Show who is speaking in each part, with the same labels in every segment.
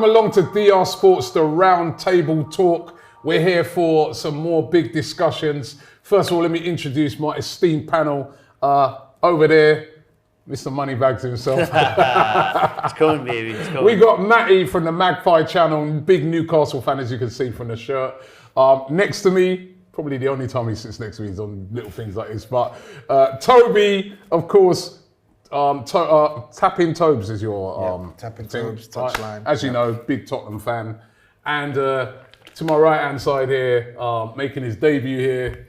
Speaker 1: along to DR Sports, the Round Table Talk. We're here for some more big discussions. First of all, let me introduce my esteemed panel. Over there, Mr. Moneybags himself.
Speaker 2: It's coming, baby. It's coming.
Speaker 1: We got Matty from the Magpie channel, big Newcastle fan, as you can see from the shirt. Next to me, probably the only time he sits next to me is on little things like this, but Tobi, of course, Tapping Tobes is your
Speaker 3: Tapping
Speaker 1: thing,
Speaker 3: Tobes, touchline.
Speaker 1: As you know, big Tottenham fan. And to my right hand side here, making his debut here,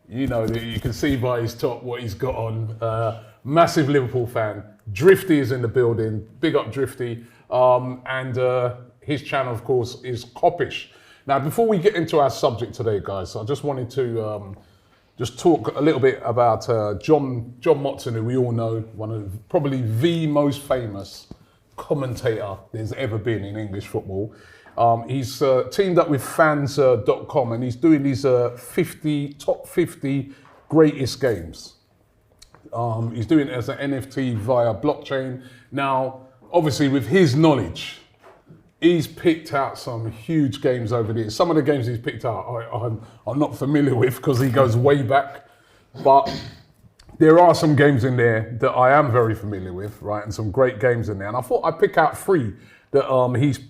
Speaker 1: you know that you can see by his top what he's got on. Massive Liverpool fan. Drifty is in the building. Big up Drifty. And his channel, of course, is Coppish. Now, before we get into our subject today, guys, I just wanted to just talk a little bit about John Motson, who we all know, one of probably the most famous commentator there's ever been in English football. He's teamed up with fans.com and he's doing these top 50 greatest games. He's doing it as an NFT via blockchain. Now, obviously with his knowledge, he's picked out some huge games over there. Some of the games he's picked out I'm not familiar with because he goes way back. But there are some games in there that I am very familiar with, right? And some great games in there. And I thought I'd pick out three that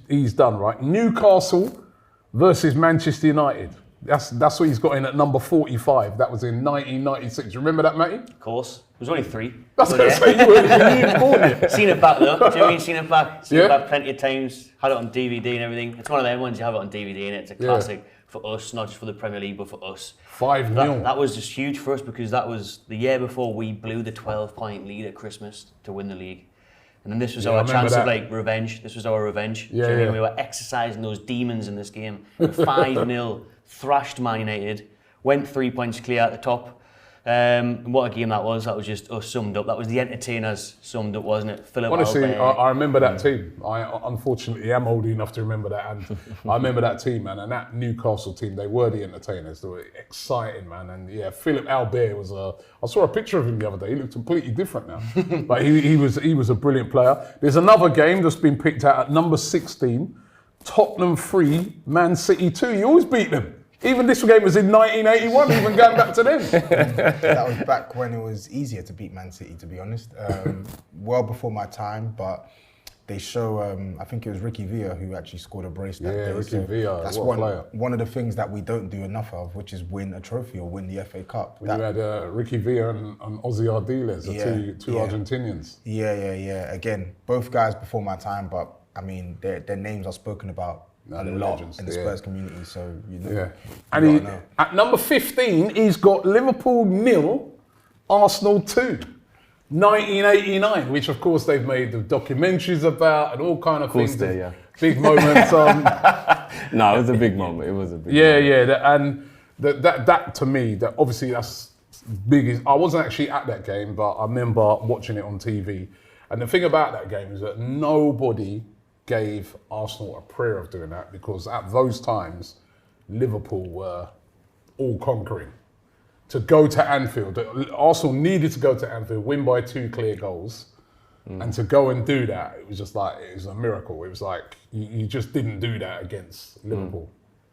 Speaker 1: he's done, right? Newcastle versus Manchester United. That's what he's got in at number 45. That was in 1996. Remember that, Matty?
Speaker 2: Of course. It was only 3.
Speaker 1: That's what I say. You weren't born yet.
Speaker 2: Seen it back though. Do you know what I mean? Seen it back. Seen
Speaker 1: Yeah.
Speaker 2: it back plenty of times. Had it on DVD and everything. It's one of them ones you have it on DVD and it's a classic for us, not just for the Premier League, but for us.
Speaker 1: 5-0.
Speaker 2: That was just huge for us because that was the year before we blew the 12-point lead at Christmas to win the league. And then this was our chance of like revenge. This was our revenge.
Speaker 1: Yeah,
Speaker 2: Do you know what I mean? We were exercising those demons in this game. 5-0, thrashed Man United, went 3 points clear at the top. What a game that was. That was just us summed up. That was the entertainers summed up, wasn't it? Philip
Speaker 1: Honestly,
Speaker 2: Albert.
Speaker 1: I remember that team. I unfortunately am old enough to remember that. And I remember that team, man. And that Newcastle team, they were the entertainers. They were exciting, man. And yeah, Philip Albert was I saw a picture of him the other day. He looked completely different now. But he was a brilliant player. There's another game that's been picked out at number 16. Tottenham 3, Man City 2. You always beat them. Even this game was in 1981, even going back to them.
Speaker 3: That was back when it was easier to beat Man City, to be honest. Well before my time, but they show, I think it was Ricky Villa who actually scored a brace that day.
Speaker 1: Ricky Villa,
Speaker 3: that's
Speaker 1: what a player.
Speaker 3: One of the things that we don't do enough of, which is win a trophy or win the FA Cup.
Speaker 1: You had Ricky Villa and Ozzy Ardiles, two Argentinians.
Speaker 3: Yeah. Again, both guys before my time, but I mean, their names are spoken about a lot legends, in the Spurs community, so you know.
Speaker 1: Yeah. And at number 15, he's got Liverpool 0, Arsenal 2. 1989, which of course they've made the documentaries about and all kind of things. Big moments.
Speaker 4: No, it was a big moment. It was a big
Speaker 1: And
Speaker 4: moment.
Speaker 1: that to me, that obviously that's big. I wasn't actually at that game, but I remember watching it on TV. And the thing about that game is that nobody gave Arsenal a prayer of doing that because at those times, Liverpool were all conquering. To go to Anfield, Arsenal needed to go to Anfield, win by 2 clear goals, and to go and do that, it was just like, it was a miracle. It was like, you just didn't do that against Liverpool.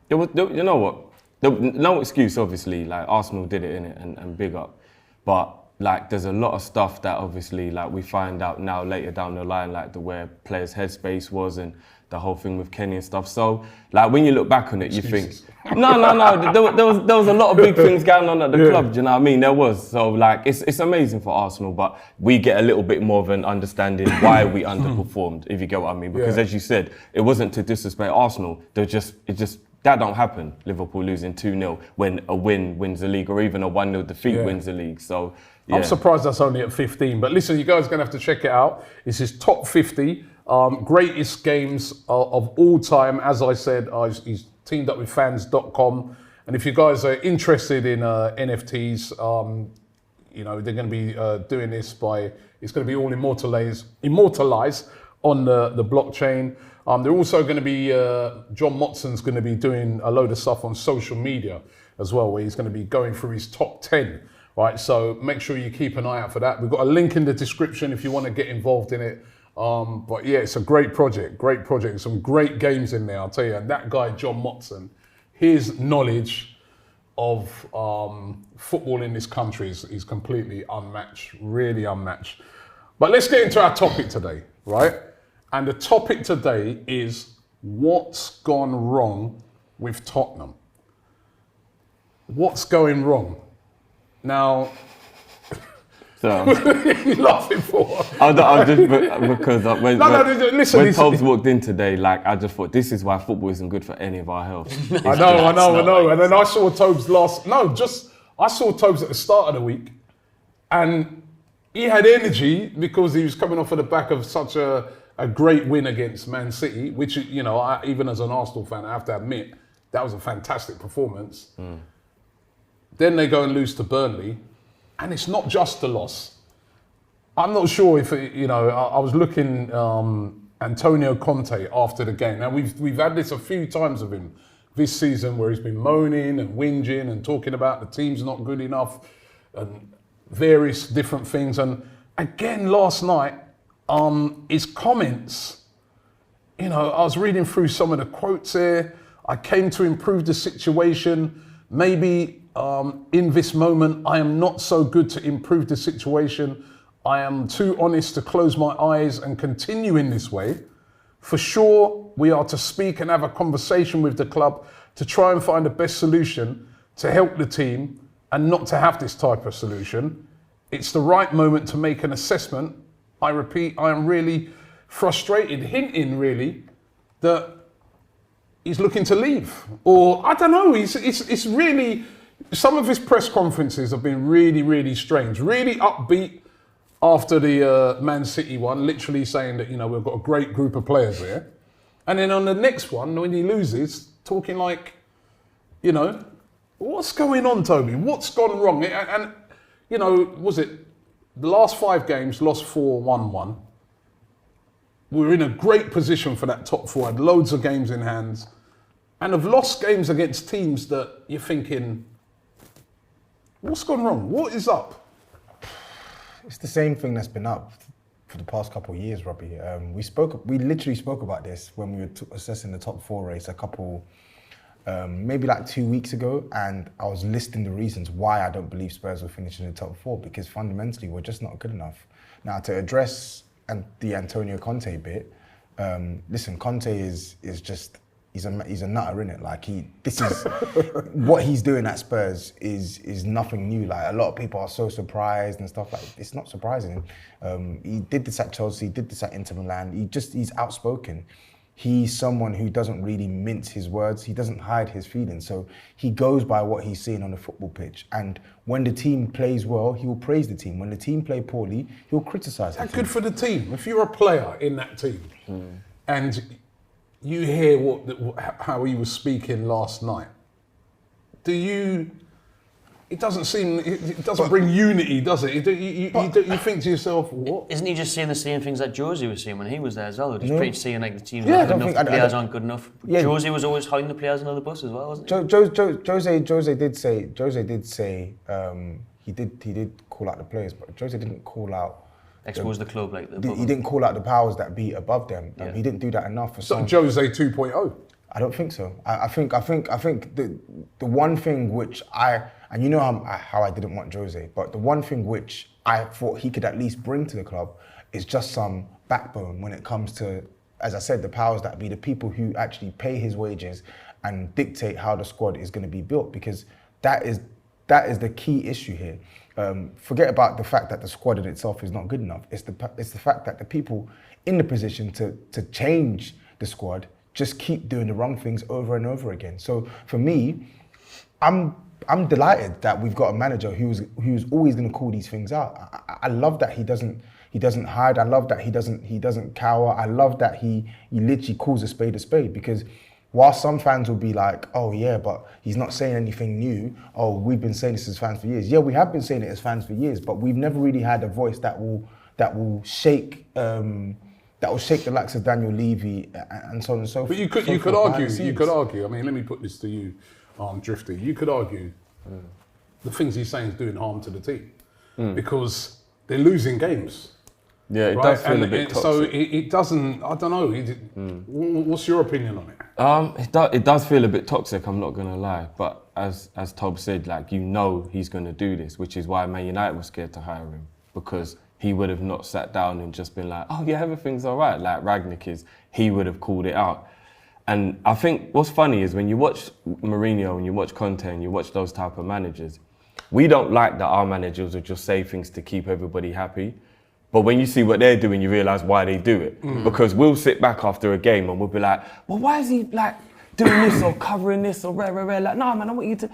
Speaker 4: You know what? No excuse, obviously, like Arsenal did it, innit, and big up. But like, there's a lot of stuff that obviously, like, we find out now later down the line, like where players' headspace was and the whole thing with Kenny and stuff. So, like, when you look back on it, you think, no. There was a lot of big things going on at the club. Do you know what I mean? There was. So, like, it's amazing for Arsenal, but we get a little bit more of an understanding why we underperformed, if you get what I mean. Because as you said, it wasn't to disrespect Arsenal. That don't happen. Liverpool losing 2-0 when a win wins the league, or even a 1-0 defeat wins the league. So. Yeah.
Speaker 1: I'm surprised that's only at 15, but listen, you guys are going to have to check it out. It's his top 50 greatest games of all time. As I said, he's teamed up with fans.com. And if you guys are interested in NFTs, you know, they're going to be doing this it's going to be all immortalized on the blockchain. They're also going to be, John Motson's going to be doing a load of stuff on social media as well, where he's going to be going through his top 10. Right, so make sure you keep an eye out for that. We've got a link in the description if you want to get involved in it. But yeah, it's a great project. Some great games in there, I'll tell you. And that guy, John Motson, his knowledge of football in this country is completely unmatched, really unmatched. But let's get into our topic today, right? And the topic today is what's gone wrong with Tottenham. What's going wrong? Now,
Speaker 4: So
Speaker 1: you're laughing for?
Speaker 4: I just because when
Speaker 1: listen,
Speaker 4: Tobes walked in today, like I just thought this is why football isn't good for any of our health.
Speaker 1: I know. And then I saw Tobes I saw Tobes at the start of the week, and he had energy because he was coming off of the back of such a great win against Man City, which, you know, even as an Arsenal fan, I have to admit, that was a fantastic performance. Then they go and lose to Burnley, and it's not just a loss. I'm not sure if, I was looking Antonio Conte after the game. Now, we've had this a few times of him this season where he's been moaning and whinging and talking about the team's not good enough and various different things. And again, last night, his comments, I was reading through some of the quotes here. I came to improve the situation. Maybe in this moment, I am not so good to improve the situation. I am too honest to close my eyes and continue in this way. For sure, we are to speak and have a conversation with the club to try and find the best solution to help the team and not to have this type of solution. It's the right moment to make an assessment. I repeat, I am really frustrated, hinting really that he's looking to leave. Or, I don't know, it's really, some of his press conferences have been really, really strange, really upbeat after the Man City one, literally saying that, we've got a great group of players here. And then on the next one, when he loses, talking like, what's going on, Toby? What's gone wrong? And was it the last 5 games, lost 4, won 1. We're in a great position for that top 4, had loads of games in hand, and have lost games against teams that you're thinking, what's gone wrong? What is up?
Speaker 3: It's the same thing that's been up for the past couple of years, Robbie. We literally spoke about this when we were assessing the top 4 race a couple, maybe like 2 weeks ago, and I was listing the reasons why I don't believe Spurs will finish in the top 4, because fundamentally we're just not good enough. Now, to address the Antonio Conte bit, listen, Conte is just, he's a nutter, innit? Like this is what he's doing at Spurs is nothing new. Like, a lot of people are so surprised and stuff. Like, it's not surprising. He did this at Chelsea, did this at Inter Milan. He's outspoken. He's someone who doesn't really mince his words. He doesn't hide his feelings. So he goes by what he's seeing on the football pitch. And when the team plays well, he will praise the team. When the team play poorly, he'll criticise the team.
Speaker 1: Good for the team. If you're a player in that team and you hear how he was speaking last night, it doesn't bring unity, does it? You think to yourself, what?
Speaker 2: Isn't he just saying the same things that Josie was saying when he was there as well? He's pretty saying like the team's
Speaker 3: Yeah,
Speaker 2: not good enough, the players aren't good enough.
Speaker 3: Yeah.
Speaker 2: Josie was always holding the players under the bus as well, wasn't he?
Speaker 3: Jose did say he did call out the players, but Jose didn't call out.
Speaker 2: Expose the club like
Speaker 3: He didn't call out the powers that be above them.
Speaker 2: Yeah.
Speaker 3: He didn't do that enough for
Speaker 1: So
Speaker 3: some.
Speaker 1: Jose 2.0.
Speaker 3: I don't think so. I think the one thing which and you know how I didn't want Jose, but the one thing which I thought he could at least bring to the club is just some backbone when it comes to, as I said, the powers that be, the people who actually pay his wages and dictate how the squad is going to be built, because that is the key issue here. Forget about the fact that the squad in itself is not good enough. It's the fact that the people in the position to change the squad just keep doing the wrong things over and over again. So for me, I'm delighted that we've got a manager who's always going to call these things out. I love that he doesn't hide. I love that he doesn't cower. I love that he literally calls a spade, because while some fans will be like, oh yeah, but he's not saying anything new. Oh, we've been saying this as fans for years. Yeah, we have been saying it as fans for years, but we've never really had a voice that will shake the likes of Daniel Levy and so on and so forth.
Speaker 1: But you could argue. I mean, let me put this to you, Drifty. You could argue the things he's saying is doing harm to the team because they're losing games.
Speaker 4: Yeah, it
Speaker 1: right?
Speaker 4: does feel
Speaker 1: And
Speaker 4: a bit toxic.
Speaker 1: So it doesn't. I don't know. What's your opinion on it?
Speaker 4: It does feel a bit toxic, I'm not gonna lie. But as Tob said, like, you know he's gonna do this, which is why Man United was scared to hire him, because he would have not sat down and just been like, oh yeah, everything's all right, like Ragnick is. He would have called it out. And I think what's funny is when you watch Mourinho and you watch Conte and you watch those type of managers, we don't like that our managers will just say things to keep everybody happy. But when you see what they're doing, you realise why they do it. Because we'll sit back after a game and we'll be like, well, why is he like doing this or covering this or rare? Like, no, man, I want you to.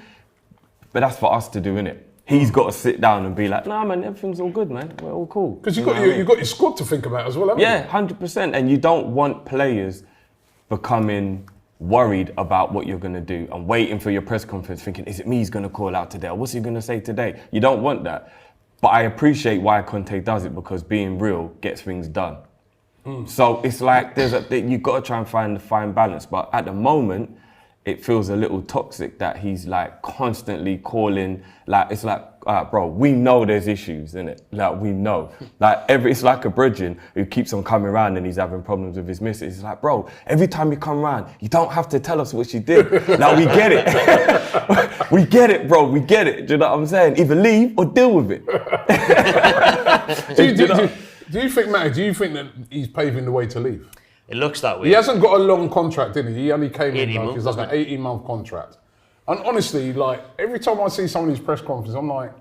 Speaker 4: But that's for us to do, innit? He's got to sit down and be like, nah, man, everything's all good, man. We're all cool.
Speaker 1: Because you've got your squad to think about as well, haven't you?
Speaker 4: Yeah, 100%. And you don't want players becoming worried about what you're going to do and waiting for your press conference thinking, is it me he's going to call out today? Or what's he going to say today? You don't want that. But I appreciate why Conte does it, because being real gets things done. So it's like you've got to try and find the fine balance. But at the moment, it feels a little toxic that he's like constantly calling. Like, it's like, bro, we know there's issues, innit? Like, we know. Like, it's like a brethren who keeps on coming around and he's having problems with his missus. It's like, bro, every time you come around, you don't have to tell us what she did. Now, we get it. We get it, bro. We get it. Do you know what I'm saying? Either leave or deal with it.
Speaker 1: Do you think, Matty, that he's paving the way to leave?
Speaker 2: It looks that way.
Speaker 1: He hasn't got a long contract, did he? He only came in, like,
Speaker 2: months,
Speaker 1: it's like an 18-month contract. And honestly, like, every time I see some of these press conferences, I'm like,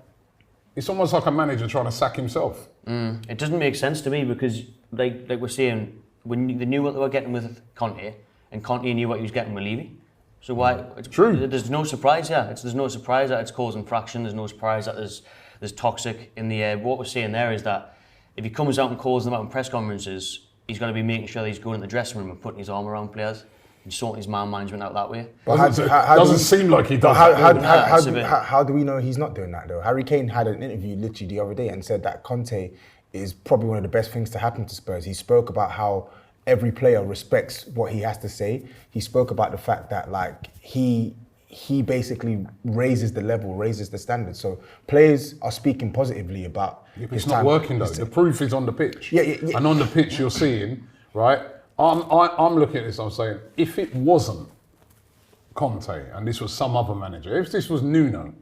Speaker 1: it's almost like a manager trying to sack himself.
Speaker 2: It doesn't make sense to me, because, like we're saying, when they knew what they were getting with Conte, and Conte knew what he was getting with Levy. So why?
Speaker 1: True.
Speaker 2: There's no surprise, yeah. There's no surprise that it's causing fraction. There's no surprise that there's toxic in the air. What we're saying there is that if he comes out and calls them out in press conferences, he's got to be making sure that he's going in the dressing room and putting his arm around players and sorting his man management out that way.
Speaker 1: Doesn't seem like he does.
Speaker 3: How do we know he's not doing that though? Harry Kane had an interview literally the other day and said that Conte is probably one of the best things to happen to Spurs. He spoke about how every player respects what he has to say. He spoke about the fact that like he basically raises the level, raises the standard. So players are speaking positively about
Speaker 1: it's not working though. The proof is on the pitch.
Speaker 3: Yeah.
Speaker 1: And on the pitch you're seeing, right? I'm looking at this, I'm saying, if it wasn't Conte and this was some other manager, if this was Nuno,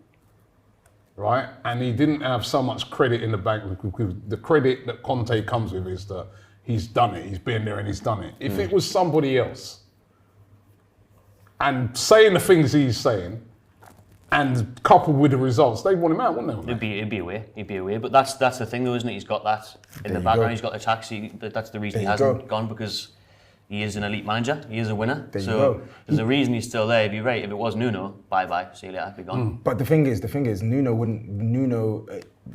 Speaker 1: right, and he didn't have so much credit in the bank, because the credit that Conte comes with is that he's done it, he's been there and he's done it. If it was somebody else, and saying the things he's saying, and coupled with the results, they'd want him out, wouldn't they?
Speaker 2: It'd be away. But that's the thing though, isn't it? He's got that in the background, he's got the taxi. That's the reason he hasn't gone, because he is an elite manager, he is a winner. So there's a reason he's still there. If you're right, if it was Nuno, bye-bye, see you later, be gone.
Speaker 3: But the thing is, Nuno,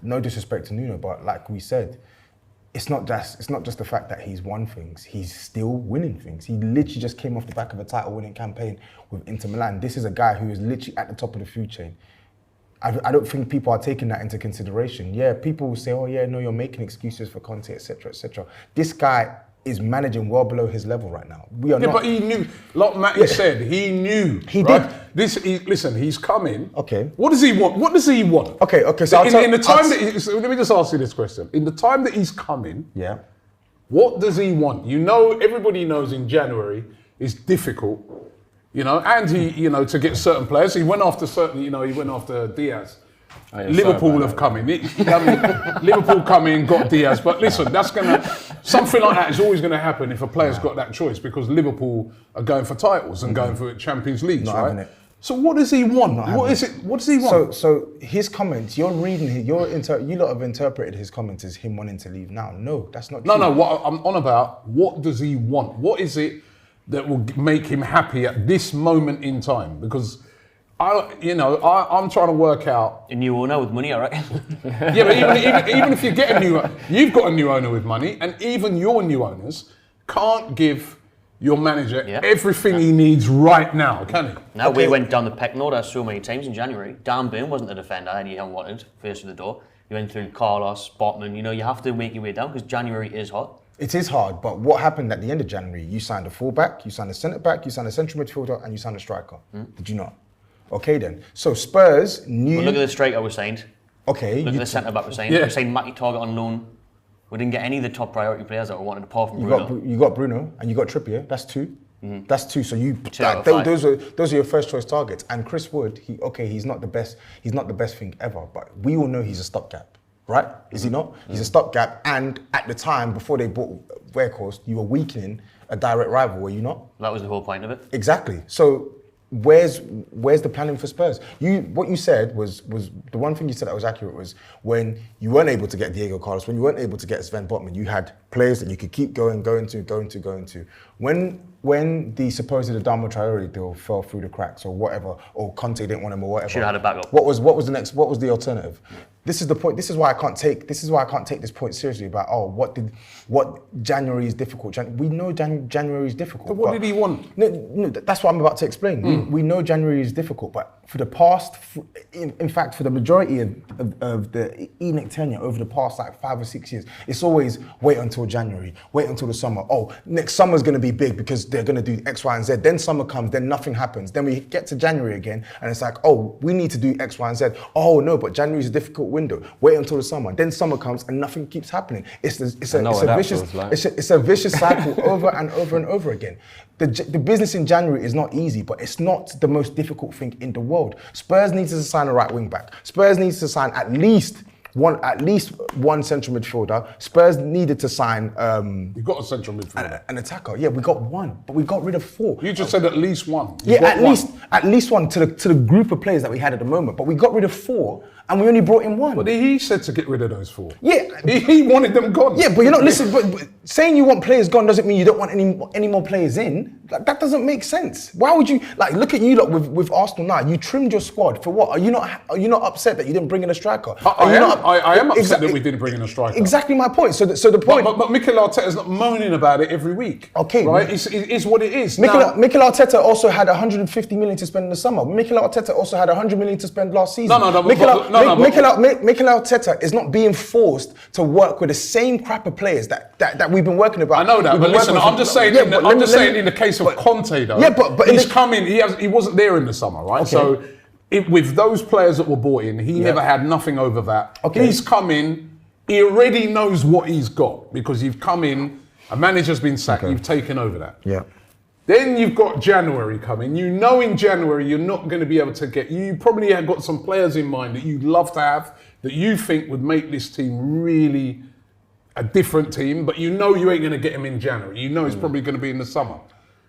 Speaker 3: no disrespect to Nuno, but like we said, it's not just the fact that he's won things, he's still winning things. He literally just came off the back of a title-winning campaign with Inter Milan. This is a guy who is literally at the top of the food chain. I don't think people are taking that into consideration. Yeah, people will say, oh yeah, no, you're making excuses for Conte, etc., etc. This guy is managing well below his level right now. We are not.
Speaker 1: But he knew, like Matty said, he knew.
Speaker 3: He
Speaker 1: right?
Speaker 3: did.
Speaker 1: Listen, he's coming.
Speaker 3: Okay.
Speaker 1: What does he want?
Speaker 3: Okay. So
Speaker 1: let me just ask you this question. In the time that he's coming,
Speaker 3: yeah,
Speaker 1: what does he want? You know, everybody knows in January is difficult, you know, and he, to get certain players. He went after he went after Diaz. Liverpool have come in. Liverpool come in, got Diaz. But listen, something like that is always going to happen if a player's got that choice, because Liverpool are going for titles and going for Champions Leagues, right? So what does he want? What does he want?
Speaker 3: So his comments, you're reading, you lot have interpreted his comments as him wanting to leave now. No, that's not true.
Speaker 1: No, what I'm on about, what does he want? What is it that will make him happy at this moment in time? Because I'm trying to work out
Speaker 2: a new owner with money, all right?
Speaker 1: Yeah, but even if you get you've got a new owner with money, and even your new owners can't give your manager everything he needs right now, can he?
Speaker 2: Now we went down the pecking order so many times in January. Dan Burn wasn't the defender anyone wanted first of the door. You went through Carlos, Botman. You have to make your way down, because January is hot.
Speaker 3: It is hard, but what happened at the end of January? You signed a fullback, you signed a centre back, you signed a central midfielder, and you signed a striker. Did you not? Okay then. So Spurs knew.
Speaker 2: Well, look at the striker we signed.
Speaker 3: Okay.
Speaker 2: Look at the centre back we signed. We signed Matty Target on loan We didn't get any of the top priority players that we wanted apart from Bruno.
Speaker 3: You got Bruno and you got Trippier. That's 2. That's 2. So those are your first choice targets. And Chris Wood, he's not the best. He's not the best thing ever. But we all know he's a stopgap, right? Is he not? He's a stopgap. And at the time before they bought Weghorst, you were weakening a direct rival, were you not?
Speaker 2: That was the whole point of it.
Speaker 3: Exactly. So where's the planning for Spurs? What you said was the one thing you said that was accurate was when you weren't able to get Diego Carlos, when you weren't able to get Sven Botman, you had players that you could keep going to. When the supposed Adama Traore deal fell through the cracks or whatever, or Conte didn't want him or whatever,
Speaker 2: should have had a backup.
Speaker 3: What was the alternative? This is the point. This is why I can't take this point seriously about what January is difficult. We know January is difficult.
Speaker 1: But what did he want?
Speaker 3: No, that's what I'm about to explain. We know January is difficult, but for the past, in fact, for the majority of the ENIC tenure over the past like 5 or 6 years, it's always wait until January, wait until the summer. Oh, next summer's going to be big because they're going to do X, Y, and Z. Then summer comes, then nothing happens. Then we get to January again, and it's like, oh, we need to do X, Y, and Z. Oh no, but January's a difficult window. Wait until the summer. Then summer comes, and nothing keeps happening. It's a vicious cycle over and over and over again. The business in January is not easy, but it's not the most difficult thing in the world. Spurs needs to sign a right wing back. Spurs needs to sign at least one central midfielder. Spurs needed to sign.
Speaker 1: You got a central midfielder,
Speaker 3: an attacker. Yeah, we got one, but we got rid of 4.
Speaker 1: You just said at least one.
Speaker 3: At least one to the group of players that we had at the moment. But we got rid of 4, and we only brought in 1.
Speaker 1: But he said to get rid of those 4.
Speaker 3: Yeah,
Speaker 1: he wanted them gone.
Speaker 3: Yeah, but you're not listening. But saying you want players gone doesn't mean you don't want any more players in. Like, that doesn't make sense. Why would you look at you lot with Arsenal now? You trimmed your squad for what? Are you not upset that you didn't bring in a striker?
Speaker 1: I am upset that we didn't bring in a striker.
Speaker 3: Exactly my point. So the point.
Speaker 1: But Mikel Arteta's not moaning about it every week.
Speaker 3: Okay,
Speaker 1: right? It is what it is.
Speaker 3: Mikel Arteta also had 150 million to spend in the summer. Mikel Arteta also had 100 million to spend last season. Mikel Arteta is not being forced to work with the same crap of players that we've been working about.
Speaker 1: I know that, but listen, I'm just saying. In the case of Conte, though.
Speaker 3: Yeah, but
Speaker 1: he's coming. He wasn't there in the summer, right?
Speaker 3: Okay.
Speaker 1: So, with those players that were brought in, he never had nothing over that.
Speaker 3: Okay.
Speaker 1: He's come in. He already knows what he's got because you've come in. A manager's been sacked. Okay. You've taken over that.
Speaker 3: Yeah.
Speaker 1: Then you've got January coming. You know in January you're not going to be able to get... You probably have got some players in mind that you'd love to have, that you think would make this team really a different team, but you know you ain't going to get him in January. You know it's probably going to be in the summer.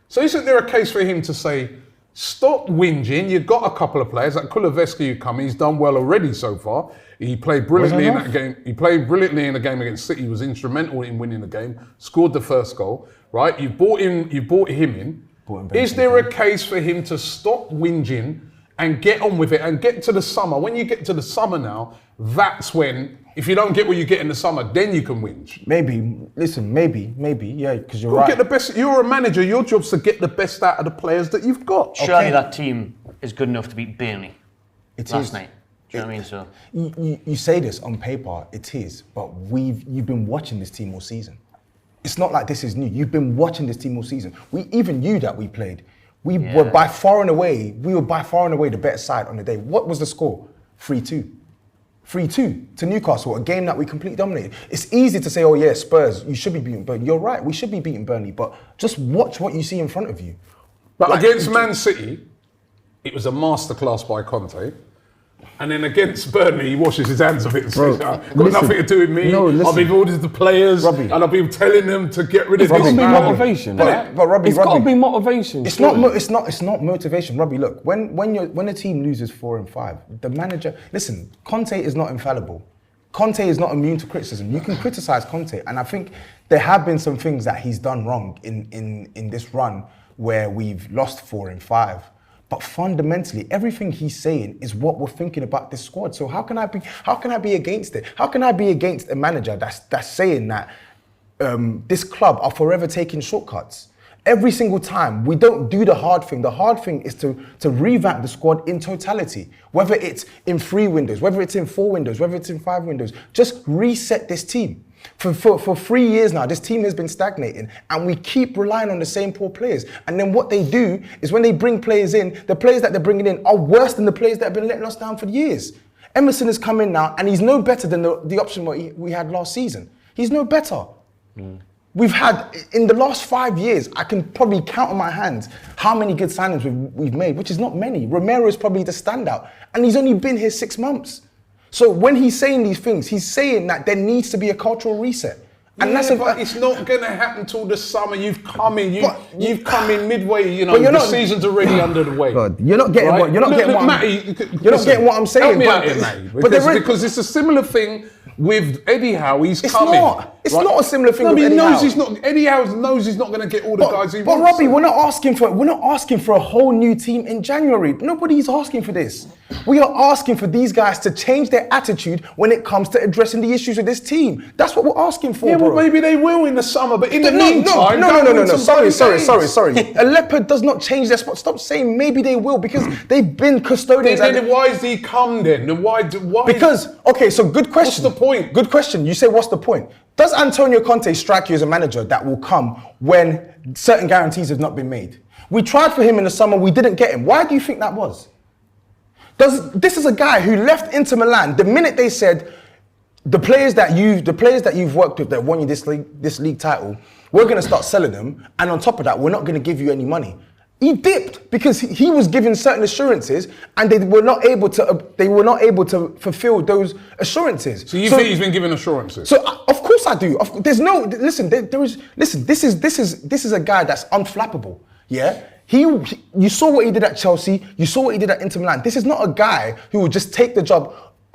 Speaker 1: So isn't there a case for him to say, stop whinging, you've got a couple of players, like Kulusevski who come, he's done well already so far. He played brilliantly in that game. He played brilliantly in the game against City, was instrumental in winning the game, scored the first goal, right? You brought him in. Is there a case for him to stop whinging and get on with it and get to the summer? When you get to the summer now, that's when, if you don't get what you get in the summer, then you can whinge.
Speaker 3: Maybe, yeah, because you're right.
Speaker 1: Get the best. You're a manager. Your job's to get the best out of the players that you've got.
Speaker 2: Surely that team is good enough to beat Burnley last night. Do you know what I mean? So
Speaker 3: you say this on paper, it is, but you've been watching this team all season. It's not like this is new. You've been watching this team all season. We even knew that we played. We were by far and away the better side on the day. What was the score? 3-2. 3-2 to Newcastle, a game that we completely dominated. It's easy to say, oh yeah, Spurs, you should be beating Burnley. You're right, we should be beating Burnley, but just watch what you see in front of you.
Speaker 1: But against Man City, it was a masterclass by Conte. And then against Burnley, he washes his hands of it and says, got nothing to do with me. I've been ordered the players,
Speaker 3: Robbie,
Speaker 1: and I've been telling them to get rid of
Speaker 4: this.
Speaker 1: It's
Speaker 4: got to be motivation.
Speaker 3: But Robbie,
Speaker 4: it's got to be motivation.
Speaker 3: It's not motivation, Robbie. Look, when a team loses 4 and 5, the manager. Listen, Conte is not infallible. Conte is not immune to criticism. You can criticize Conte, and I think there have been some things that he's done wrong in this run where we've lost 4 and 5. But fundamentally, everything he's saying is what we're thinking about this squad. So how can I be against it? How can I be against a manager that's saying that this club are forever taking shortcuts? Every single time, we don't do the hard thing. The hard thing is to revamp the squad in totality. Whether it's in 3 windows, whether it's in 4 windows, whether it's in 5 windows, just reset this team. For 3 years now, this team has been stagnating and we keep relying on the same poor players. And then what they do is when they bring players in, the players that they're bringing in are worse than the players that have been letting us down for years. Emerson has come in now and he's no better than the option we had last season. He's no better. We've had, in the last 5 years, I can probably count on my hands how many good signings we've made, which is not many. Romero is probably the standout, and he's only been here 6 months. So when he's saying these things, he's saying that there needs to be a cultural reset. And
Speaker 1: but it's not going to happen till the summer. You've come in midway. You know, the season's already under the way.
Speaker 3: God, you're not getting what you're not getting what
Speaker 1: Matty,
Speaker 3: not getting what I'm saying.
Speaker 1: Help me out here, Matty, because it's a similar thing with Eddie Howe. It's coming.
Speaker 3: It's not a similar thing with Eddie Howe.
Speaker 1: Eddie Howe knows he's not going to get all the guys he wants.
Speaker 3: But Robbie, we're not asking for a whole new team in January. Nobody's asking for this. We are asking for these guys to change their attitude when it comes to addressing the issues with this team. That's what we're asking for.
Speaker 1: Yeah,
Speaker 3: bro.
Speaker 1: well, maybe they will in the summer, but in the meantime,
Speaker 3: no. Sorry. A leopard does not change their spot. Stop saying maybe they will, because they've been custodians.
Speaker 1: Then why is he come then? Why?
Speaker 3: Because, okay, so good question.
Speaker 1: What's the point?
Speaker 3: Good question. You say, what's the point? Does Antonio Conte strike you as a manager that will come when certain guarantees have not been made? We tried for him in the summer, we didn't get him. Why do you think that was? This is a guy who left Inter Milan the minute they said, the players that you've worked with that won you this league title, we're going to start selling them, and on top of that, we're not going to give you any money. He dipped because he was given certain assurances, and they were not able to fulfill those assurances.
Speaker 1: So you think he's been given assurances?
Speaker 3: So of course I do. There's no listen. This is a guy that's unflappable. Yeah. You saw what he did at Chelsea. You saw what he did at Inter Milan. This is not a guy who will just take the job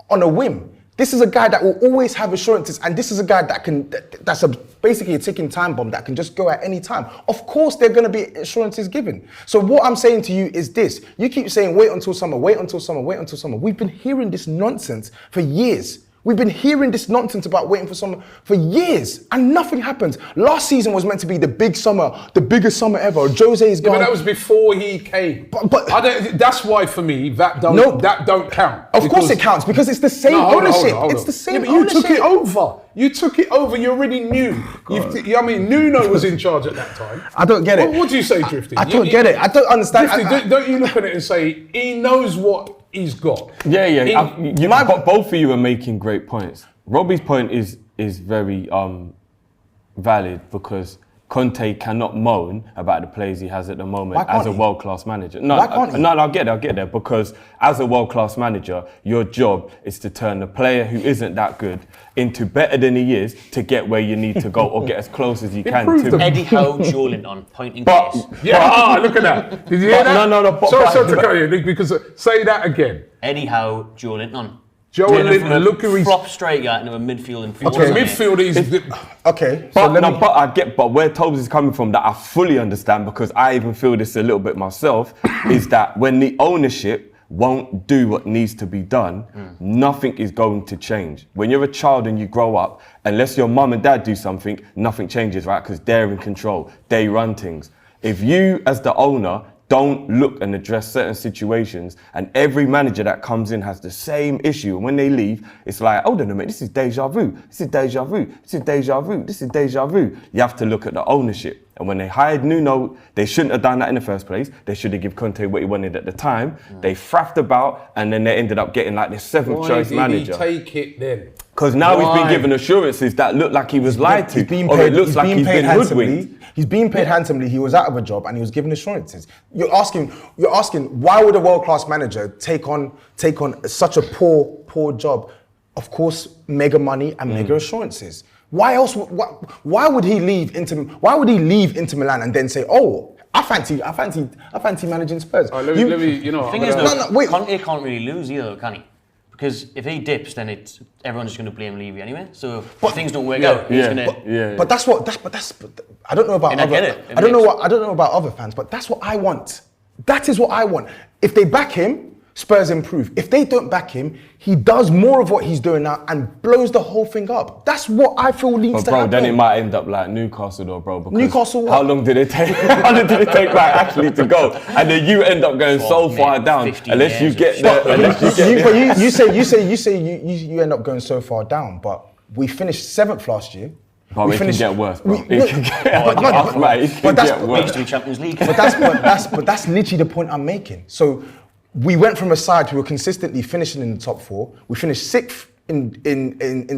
Speaker 3: on a whim. This is a guy that will always have assurances, and this is a guy that's basically a ticking time bomb that can just go at any time. Of course, there are going to be assurances given. So what I'm saying to you is this: you keep saying wait until summer, wait until summer, wait until summer. We've been hearing this nonsense for years. We've been hearing this nonsense about waiting for summer for years, and nothing happens. Last season was meant to be the big summer, the biggest summer ever. Jose is gone.
Speaker 1: But that was before he came. But that's why for me that don't count.
Speaker 3: Of course it counts, because it's the same ownership. It's the same ownership.
Speaker 1: You took it over. You took it over. You already knew. Nuno was in charge at that time.
Speaker 3: I don't get it.
Speaker 1: What do you say, Drifty?
Speaker 3: I don't get it. I don't understand.
Speaker 1: Drifty, don't you look at it and say he knows what he's got?
Speaker 4: But both of you are making great points. Robbie's point is very valid, because Conte cannot moan about the players he has at the moment as a world-class manager. I'll get there, because as a world-class manager, your job is to turn the player who isn't that good into better than he is to get where you need to go, or get as close as you can to.
Speaker 2: Eddie Howe, Joelinton, pointing
Speaker 1: case. Look at that. Did you hear that?
Speaker 4: No.
Speaker 1: Sorry to cut you, because say that again.
Speaker 2: Eddie Howe, Joelinton.
Speaker 1: Joelinton, look who he's...
Speaker 2: flop straight guy into a midfield and forward.
Speaker 1: Okay, midfield is...
Speaker 3: Okay.
Speaker 4: But where Tobi is coming from, that I fully understand, because I even feel this a little bit myself, is that when the ownership won't do what needs to be done, nothing is going to change. When you're a child and you grow up, unless your mum and dad do something, nothing changes, right? Because they're in control. They run things. If you, as the owner, don't look and address certain situations, and every manager that comes in has the same issue, and when they leave, it's like, hold on a minute, this is deja vu, this is deja vu, this is deja vu, this is deja vu. You have to look at the ownership. And when they hired Nuno, they shouldn't have done that in the first place. They should have given Conte what he wanted at the time. They faffed about, and then they ended up getting like the seventh choice manager.
Speaker 1: Why did he take it then?
Speaker 4: Because now he's been given assurances that look like he was lied to, or it looks like he's been hoodwinked.
Speaker 3: He's being paid handsomely. He was out of a job and he was given assurances. You're asking, why would a world-class manager take on such a poor job? Of course, mega money and mega assurances. Why else? Why would he leave Inter Milan and then say, "Oh, I fancy managing Spurs"?
Speaker 1: Let me,
Speaker 2: The thing is, Conte can't really lose either, can he? Because if he dips, then everyone's just going to blame Levy anyway. So if things don't work out, he's going to.
Speaker 3: But that's I don't know about. I don't know about other fans, but that's what I want. That is what I want. If they back him, Spurs improve. If they don't back him, he does more of what he's doing now and blows the whole thing up. That's what I feel needs to happen.
Speaker 4: Then it might end up like Newcastle, though, bro. Because
Speaker 3: Newcastle what?
Speaker 4: How long did it take? How long did it take, like, actually to go? And then you end up going so far down, unless you get there.
Speaker 3: You end up going so far down, but we finished 7th last year.
Speaker 4: But it can get worse, bro. It can get worse.
Speaker 2: Champions League.
Speaker 3: But that's literally the point I'm making. So we went from a side who were consistently finishing in the top 4. We finished 6th in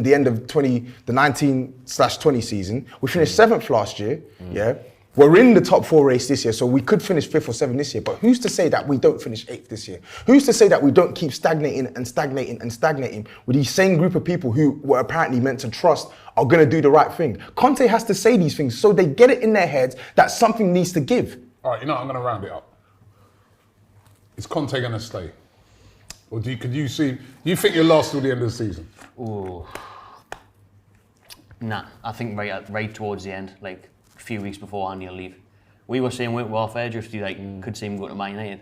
Speaker 3: the end of the 19/20 season. We finished 7th last year. Yeah. We're in the top 4 race this year, so we could finish 5th or 7th this year. But who's to say that we don't finish 8th this year? Who's to say that we don't keep stagnating with these same group of people who were apparently meant to trust are going to do the right thing? Conte has to say these things so they get it in their heads that something needs to give.
Speaker 1: All right, I'm going to round it up. Is Conte going to stay? Or do you think you'll last till the end of the season?
Speaker 2: Ooh. Nah, I think right towards the end, like a few weeks beforehand, he'll leave. We were saying we're off air, Drifty, could see him go to Man United.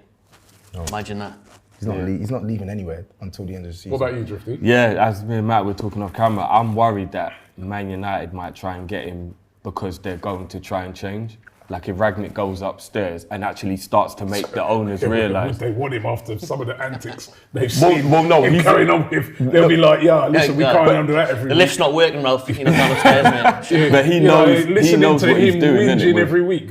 Speaker 2: Oh. Imagine that.
Speaker 3: He's not leaving anywhere until the end of the season.
Speaker 1: What about you, Drifty?
Speaker 4: Yeah, as me and Matt were talking off camera, I'm worried that Man United might try and get him because they're going to try and change. Like if Ragnick goes upstairs and actually starts to make the owners realise.
Speaker 1: They want him after some of the antics they've seen
Speaker 4: he's
Speaker 1: carrying on with. They'll be like, listen, we can't do that every week.
Speaker 2: The lift's not working, Ralph, down upstairs, mate.
Speaker 4: But he knows what he's doing,
Speaker 1: whinging every week.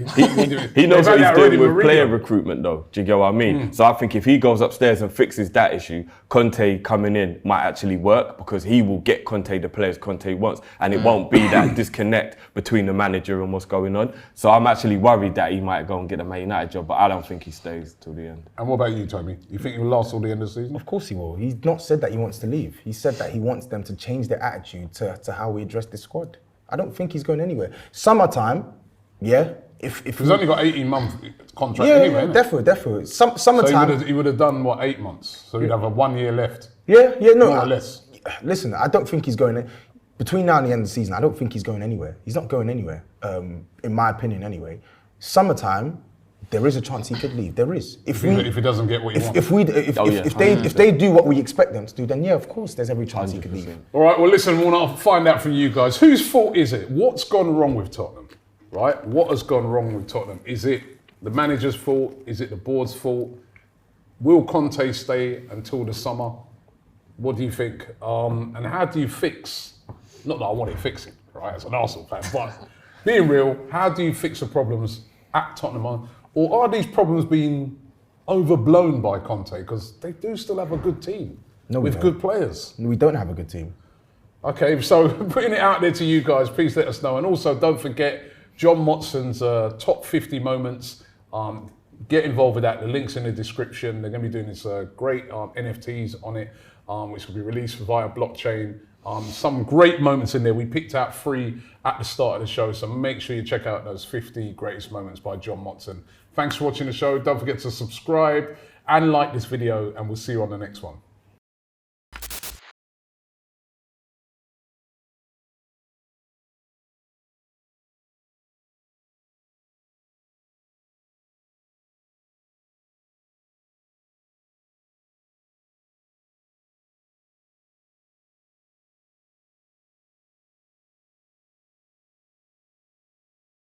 Speaker 4: He knows what he's doing with player recruitment, though. Do you get what I mean? So I think if he goes upstairs and fixes that issue, Conte coming in might actually work because he will get Conte the players Conte wants, and it won't be that disconnect between the manager and what's going on. So I'm actually worried that he might go and get a Man United job, but I don't think he stays till the end.
Speaker 1: And what about you, Tobi? You think he'll last till the end of the season?
Speaker 3: Of course he will. He's not said that he wants to leave. He said that he wants them to change their attitude to how we address the squad. I don't think he's going anywhere. Summertime, yeah. If
Speaker 1: he's only got 18-month contract anyway.
Speaker 3: Yeah, definitely. Summertime.
Speaker 1: So he would have done 8 months. So he'd have a 1 year left.
Speaker 3: No.
Speaker 1: More or less.
Speaker 3: Listen, I don't think he's going. Between now and the end of the season, I don't think he's going anywhere. He's not going anywhere, in my opinion, anyway. Summertime, there is a chance he could leave. There is. If
Speaker 1: he doesn't get what he wants.
Speaker 3: If they do what we expect them to do, then yeah, of course, there's every chance 100%. He could leave.
Speaker 1: All right. Well, listen, we want to find out from you guys. Whose fault is it? What's gone wrong with Tottenham? Right? What has gone wrong with Tottenham? Is it the manager's fault? Is it the board's fault? Will Conte stay until the summer? What do you think? And how do you fix? Not that I want it fixing, right? As an Arsenal fan, but being real, how do you fix the problems at Tottenham? Or are these problems being overblown by Conte? Because they do still have a good team with good players.
Speaker 3: We don't have a good team.
Speaker 1: Okay, so putting it out there to you guys, please let us know. And also don't forget John Motson's top 50 moments. Get involved with that. The link's in the description. They're going to be doing this great NFTs on it, which will be released via blockchain. Some great moments in there. We picked out 3 at the start of the show, so make sure you check out those 50 greatest moments by John Motson. Thanks for watching the show. Don't forget to subscribe and like this video, and we'll see you on the next one.